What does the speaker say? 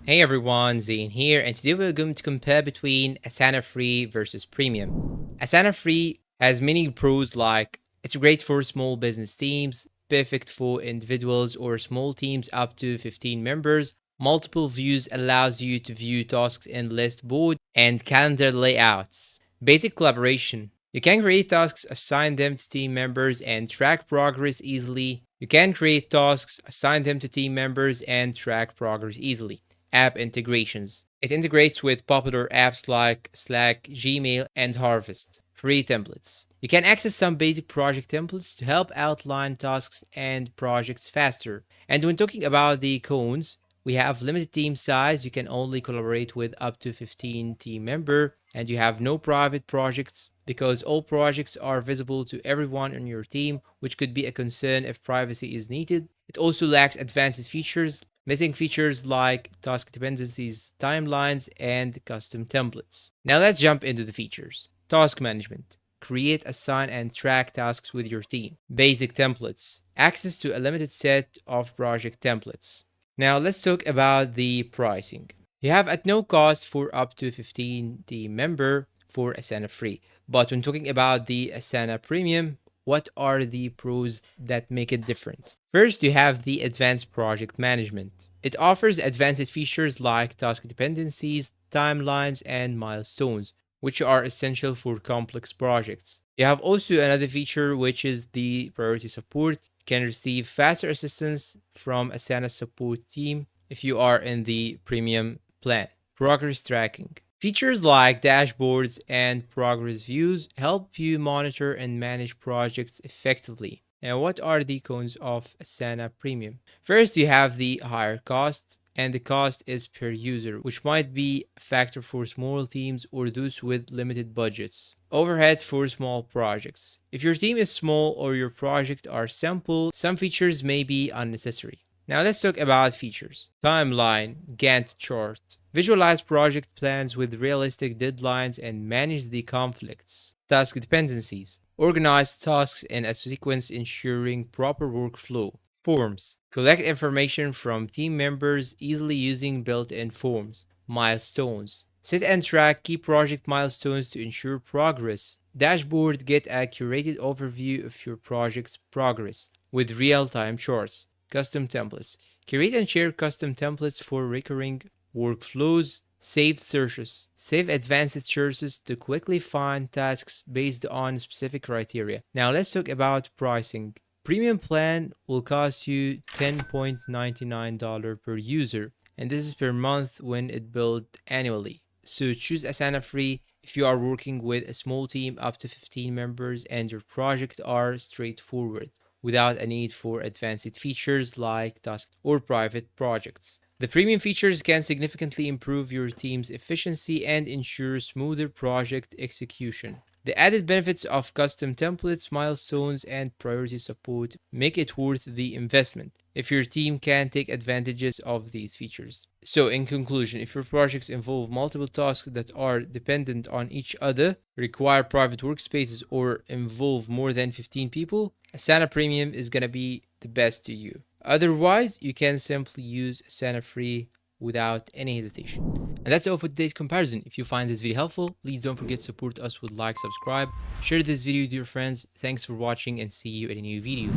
Hey everyone, Zane here, and today we're going to compare between Asana Free versus Premium. Asana Free has many pros like it's great for small business teams, perfect for individuals or small teams up to 15 members. Multiple views allows you to view tasks in list board and calendar layouts. Basic collaboration. You can create tasks, assign them to team members, and track progress easily. You can create tasks, assign them to team members, and track progress easily. App integrations. It integrates with popular apps like Slack, Gmail, and Harvest. Free templates. You can access some basic project templates to help outline tasks and projects faster. And when talking about the cons, we have limited team size. You can only collaborate with up to 15 team member, and you have no private projects because all projects are visible to everyone on your team, which could be a concern if privacy is needed. It also lacks advanced features, missing features like task dependencies, timelines, and custom templates. Now let's jump into the features. Task management. Create, assign, and track tasks with your team. Basic templates. Access to a limited set of project templates. Now let's talk about the pricing. You have at no cost for up to 15 team member for Asana Free. But when talking about the Asana Premium, what are the pros that make it different? First, you have the advanced project management. It offers advanced features like task dependencies, timelines, and milestones, which are essential for complex projects. You have also another feature, which is the priority support. You can receive faster assistance from Asana support team if you are in the premium plan. Progress tracking. Features like dashboards and progress views help you monitor and manage projects effectively. Now, what are the cons of Asana Premium? First, you have the higher cost, and the cost is per user, which might be a factor for small teams or those with limited budgets. Overhead for small projects. If your team is small or your project are simple, some features may be unnecessary. Now let's talk about features. Timeline, Gantt chart. Visualize project plans with realistic deadlines and manage the conflicts. Task dependencies. Organize tasks in a sequence ensuring proper workflow. Forms. Collect information from team members easily using built-in forms. Milestones. Set and track key project milestones to ensure progress. Dashboard. Get a curated overview of your project's progress with real-time charts. Custom templates. Create and share custom templates for recurring workflows. Saved searches. Save advanced searches to quickly find tasks based on specific criteria. Now let's talk about pricing. Premium plan will cost you $10.99 per user, and this is per month when it billed annually. So choose Asana Free if you are working with a small team up to 15 members and your project are straightforward, without a need for advanced features like tasks or private projects. The premium features can significantly improve your team's efficiency and ensure smoother project execution. The added benefits of custom templates, milestones, and priority support make it worth the investment if your team can take advantages of these features. So, in conclusion, if your projects involve multiple tasks that are dependent on each other, require private workspaces, or involve more than 15 people, Asana Premium is going to be the best to you. Otherwise, you can simply use Asana Free without any hesitation. And that's all for today's comparison. If you find this video helpful, please don't forget to support us with like, subscribe, share this video with your friends. Thanks for watching and see you in a new video.